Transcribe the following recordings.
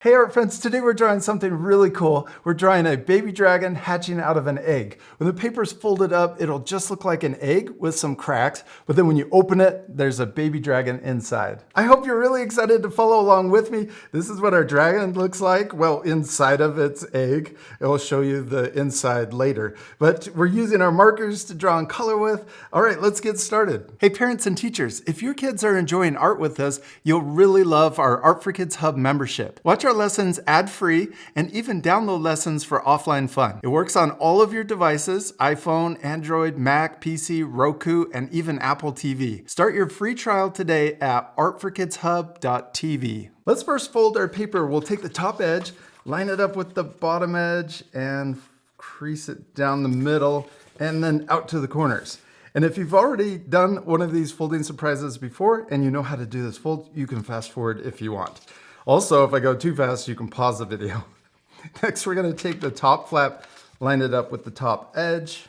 Hey art friends, today we're drawing something really cool. We're drawing a baby dragon hatching out of an egg. When the paper's folded up, it'll just look like an egg with some cracks, but then when you open it, there's a baby dragon inside. I hope you're really excited to follow along with me. This is what our dragon looks like, well, inside of its egg. It'll show you the inside later, but we're using our markers to draw and color with. All right, let's get started. Hey parents and teachers, if your kids are enjoying art with us, you'll really love our Art for Kids Hub membership. Watch our lessons ad-free and even download lessons for offline fun. It works on all of your devices: iPhone, Android, Mac, PC, Roku, and even Apple TV. Start your free trial today at artforkidshub.tv. Let's first fold our paper. We'll take the top edge, line it up with the bottom edge, and crease it down the middle and then out to the corners. And if you've already done one of these folding surprises before and you know how to do this fold, you can fast forward if you want. Also, if I go too fast, you can pause the video. Next, we're going to take the top flap, line it up with the top edge,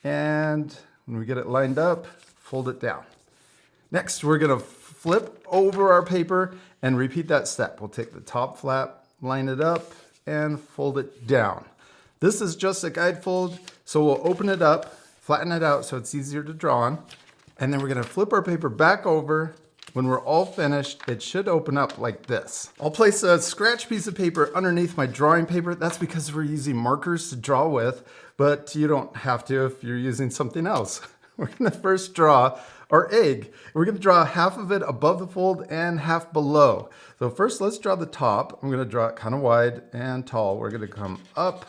and when we get it lined up, fold it down. Next, we're going to flip over our paper and repeat that step. We'll take the top flap, line it up, and fold it down. This is just a guide fold, so we'll open it up, flatten it out so it's easier to draw on, and then we're going to flip our paper back over. When we're all finished, it should open up like this. I'll place a scratch piece of paper underneath my drawing paper. That's because we're using markers to draw with, but you don't have to if you're using something else. We're gonna first draw our egg. We're gonna draw half of it above the fold and half below. So first, let's draw the top. I'm gonna draw it kind of wide and tall. We're gonna come up,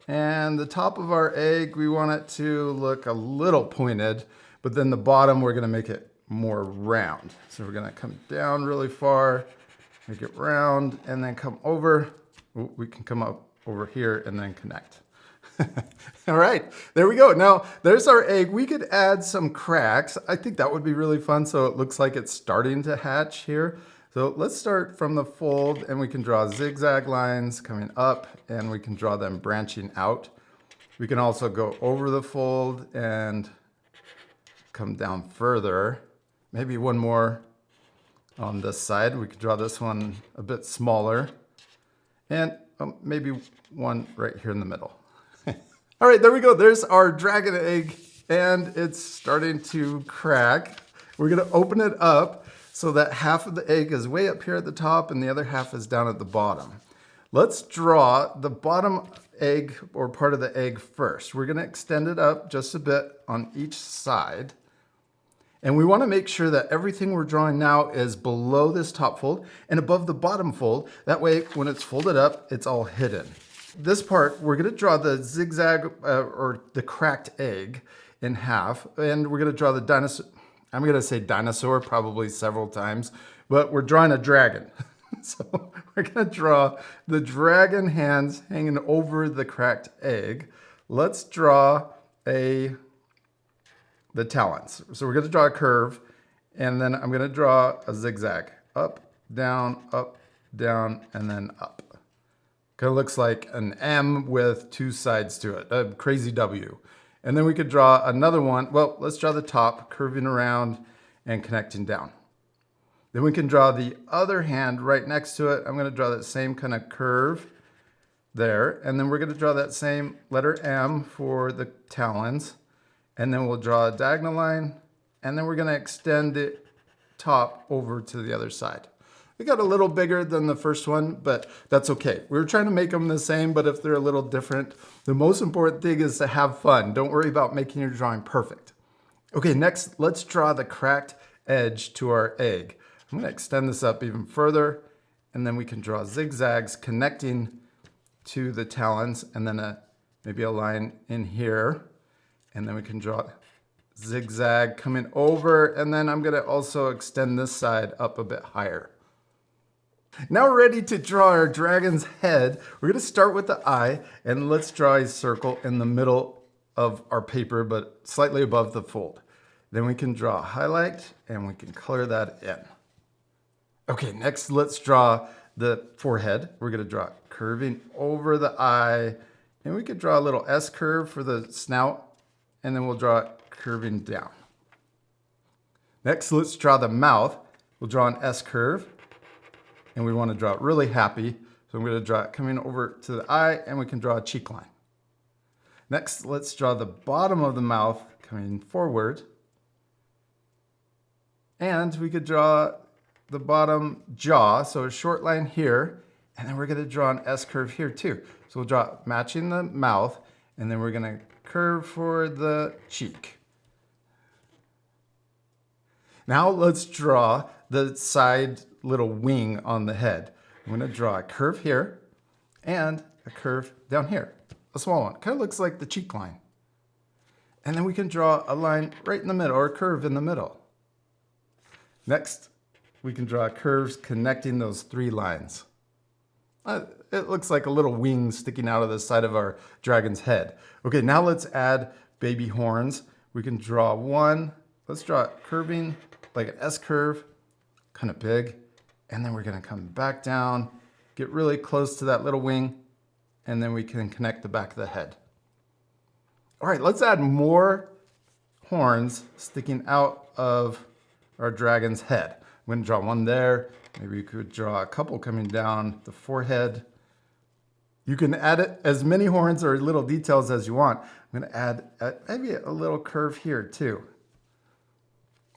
and the top of our egg, we want it to look a little pointed, but then the bottom, we're gonna make it more round. So we're gonna come down really far, make it round, and then come over. Ooh, we can come up over here and then connect. All right, there we go. Now there's our egg. We could add some cracks. I think that would be really fun, so it looks like it's starting to hatch here. So let's start from the fold, and we can draw zigzag lines coming up, and we can draw them branching out. We can also go over the fold and come down further. Maybe one more on this side. We could draw this one a bit smaller, and maybe one right here in the middle. All right, there we go. There's our dragon egg, and it's starting to crack. We're gonna open it up so that half of the egg is way up here at the top and the other half is down at the bottom. Let's draw the bottom egg, or part of the egg, first. We're gonna extend it up just a bit on each side. And we want to make sure that everything we're drawing now is below this top fold and above the bottom fold. That way, when it's folded up, it's all hidden. This part, we're going to draw the zigzag or the cracked egg in half. And we're going to draw the dinosaur. I'm going to say dinosaur probably several times, but we're drawing a dragon. So we're going to draw the dragon hands hanging over the cracked egg. Let's draw the talons. So we're going to draw a curve, and then I'm going to draw a zigzag. Up, down, and then up. Kind of looks like an M with two sides to it, a crazy W. And then we could draw another one. Well, let's draw the top, curving around and connecting down. Then we can draw the other hand right next to it. I'm going to draw that same kind of curve there. And then we're going to draw that same letter M for the talons. And then we'll draw a diagonal line, and then we're going to extend the top over to the other side. We got a little bigger than the first one, but that's okay. We were trying to make them the same, but if they're a little different, the most important thing is to have fun. Don't worry about making your drawing perfect. Okay, next, let's draw the cracked edge to our egg. I'm going to extend this up even further, and then we can draw zigzags connecting to the talons, and then maybe a line in here. And then we can draw zigzag coming over, and then I'm gonna also extend this side up a bit higher. Now we're ready to draw our dragon's head. We're gonna start with the eye, and let's draw a circle in the middle of our paper, but slightly above the fold. Then we can draw a highlight, and we can color that in. Okay, next let's draw the forehead. We're gonna draw curving over the eye, and we could draw a little S curve for the snout, and then we'll draw it curving down. Next, let's draw the mouth. We'll draw an S curve. and we want to draw it really happy. So I'm going to draw it coming over to the eye, and we can draw a cheek line. Next, let's draw the bottom of the mouth coming forward. And we could draw the bottom jaw, so a short line here, and then we're going to draw an S curve here too. So we'll draw matching the mouth, and then we're going to curve for the cheek. Now let's draw the side little wing on the head. I'm going to draw a curve here and a curve down here, a small one. Kind of looks like the cheek line. And then we can draw a line right in the middle, or a curve in the middle. Next, we can draw curves connecting those three lines. It looks like a little wing sticking out of the side of our dragon's head. Okay, now let's add baby horns. We can draw one. Let's draw it curving like an S curve, kind of big. And then we're going to come back down, get really close to that little wing, and then we can connect the back of the head. All right, let's add more horns sticking out of our dragon's head. I'm going to draw one there. Maybe you could draw a couple coming down the forehead. You can add it as many horns or little details as you want. I'm going to add maybe a little curve here too.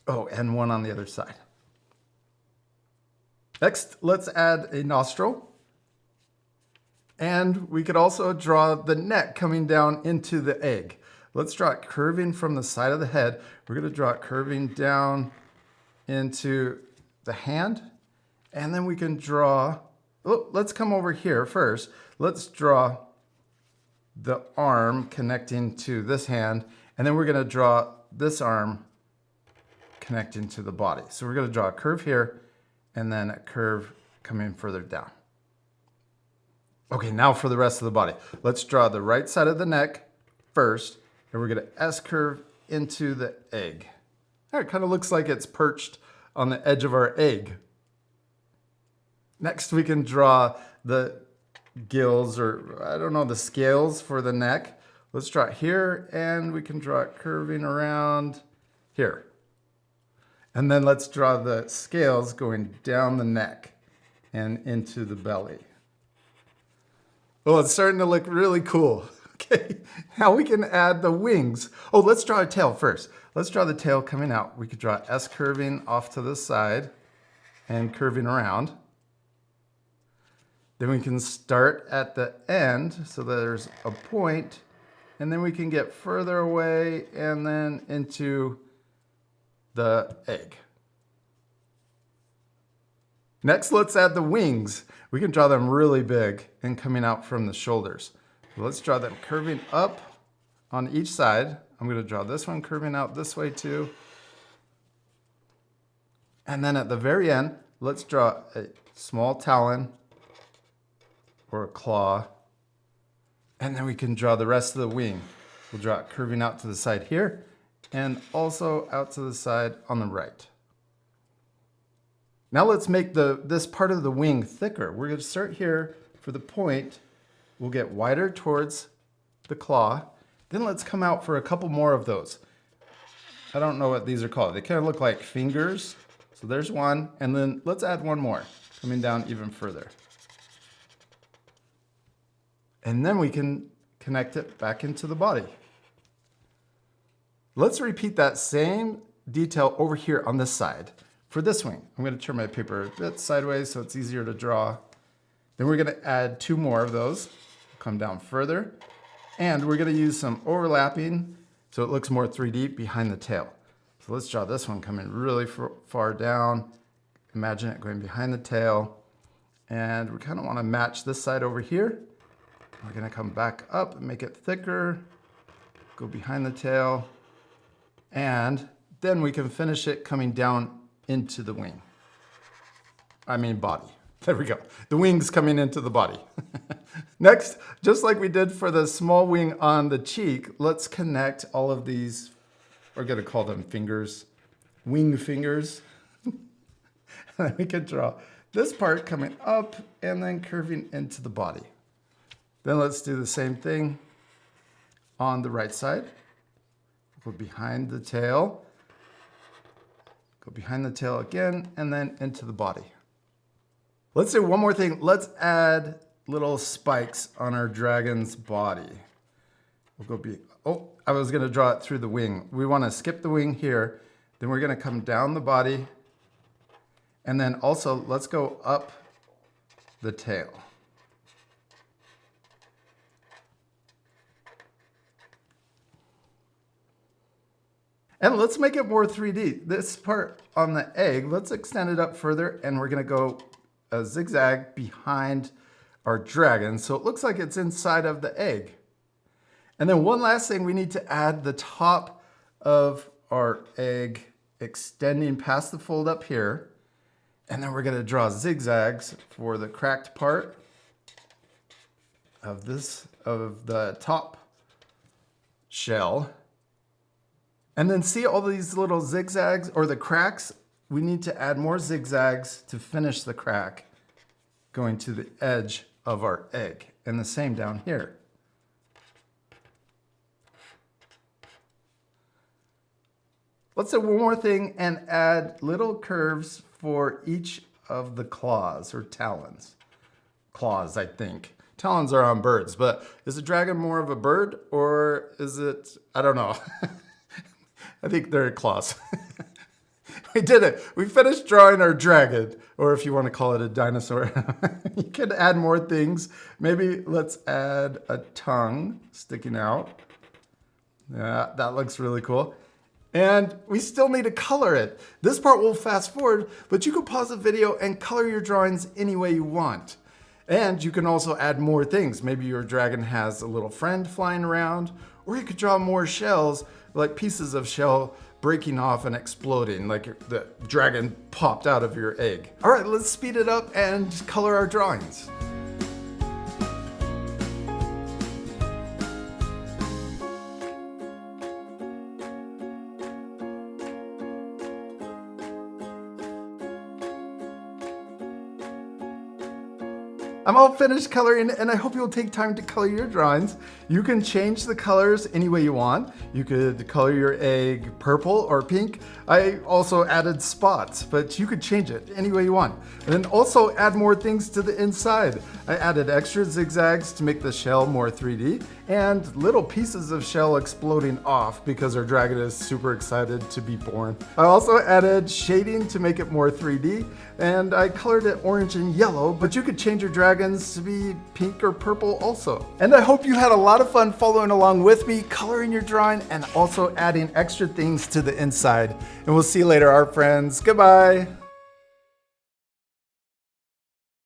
Oh, and one on the other side. Next, let's add a nostril. And we could also draw the neck coming down into the egg. Let's draw it curving from the side of the head. We're going to draw it curving down into the hand. And then we can draw, oh, let's come over here first. Let's draw the arm connecting to this hand. And then we're going to draw this arm connecting to the body. So we're going to draw a curve here and then a curve coming further down. Okay, now for the rest of the body. Let's draw the right side of the neck first, and we're going to S curve into the egg. All right, kind of looks like it's perched on the edge of our egg. Next, we can draw the gills, or I don't know, the scales for the neck. Let's draw it here, and we can draw it curving around here. And then let's draw the scales going down the neck and into the belly. Oh, it's starting to look really cool. Okay, now we can add the wings. Oh, let's draw a tail first. Let's draw the tail coming out. We could draw S curving off to the side and curving around. Then we can start at the end so that there's a point, and then we can get further away and then into the egg. Next, let's add the wings. We can draw them really big and coming out from the shoulders. So let's draw them curving up on each side. I'm going to draw this one curving out this way too. And then at the very end, let's draw a small talon or a claw. And then we can draw the rest of the wing. We'll draw it curving out to the side here and also out to the side on the right. Now let's make this part of the wing thicker. We're going to start here for the point. We'll get wider towards the claw. Then let's come out for a couple more of those. I don't know what these are called. They kind of look like fingers. So there's one. And then let's add one more, coming down even further. And then we can connect it back into the body. Let's repeat that same detail over here on this side for this wing. I'm going to turn my paper a bit sideways so it's easier to draw. Then we're going to add two more of those, come down further, and we're going to use some overlapping so it looks more 3D behind the tail. So let's draw this one coming really far down. Imagine it going behind the tail, and we kind of want to match this side over here. We're going to come back up and make it thicker, go behind the tail, and then we can finish it coming down into the wing. I mean body. There we go. The wings coming into the body. Next, just like we did for the small wing on the cheek, let's connect all of these, we're going to call them fingers, wing fingers. And we can draw this part coming up and then curving into the body. Then let's do the same thing on the right side. Go behind the tail. Go behind the tail again, and then into the body. Let's do one more thing. Let's add little spikes on our dragon's body. We'll go oh, I was gonna draw it through the wing. We wanna skip the wing here. Then we're gonna come down the body. And then also, let's go up the tail. And let's make it more 3D. This part on the egg, let's extend it up further, and we're gonna go a zigzag behind our dragon so it looks like it's inside of the egg. And then one last thing, we need to add the top of our egg extending past the fold up here. And then we're gonna draw zigzags for the cracked part of the top shell. And then see all these little zigzags or the cracks? We need to add more zigzags to finish the crack going to the edge of our egg. And the same down here. Let's do one more thing and add little curves for each of the claws or talons. Claws, I think. Talons are on birds, but is a dragon more of a bird or is it, I don't know. I think they're claws. We did it. We finished drawing our dragon, or if you want to call it a dinosaur. You can add more things. Maybe let's add a tongue sticking out. Yeah, that looks really cool. And we still need to color it. This part will fast forward, but you can pause the video and color your drawings any way you want. And you can also add more things. Maybe your dragon has a little friend flying around, or you could draw more shells, like pieces of shell breaking off and exploding, like the dragon popped out of your egg. All right, let's speed it up and color our drawings. I'm all finished coloring, and I hope you'll take time to color your drawings. You can change the colors any way you want. You could color your egg purple or pink. I also added spots, but you could change it any way you want. And then also add more things to the inside. I added extra zigzags to make the shell more 3D, and little pieces of shell exploding off because our dragon is super excited to be born. I also added shading to make it more 3D, and I colored it orange and yellow, but you could change your dragons to be pink or purple also. And I hope you had a lot of fun following along with me, coloring your drawing, and also adding extra things to the inside. And we'll see you later, art friends. Goodbye.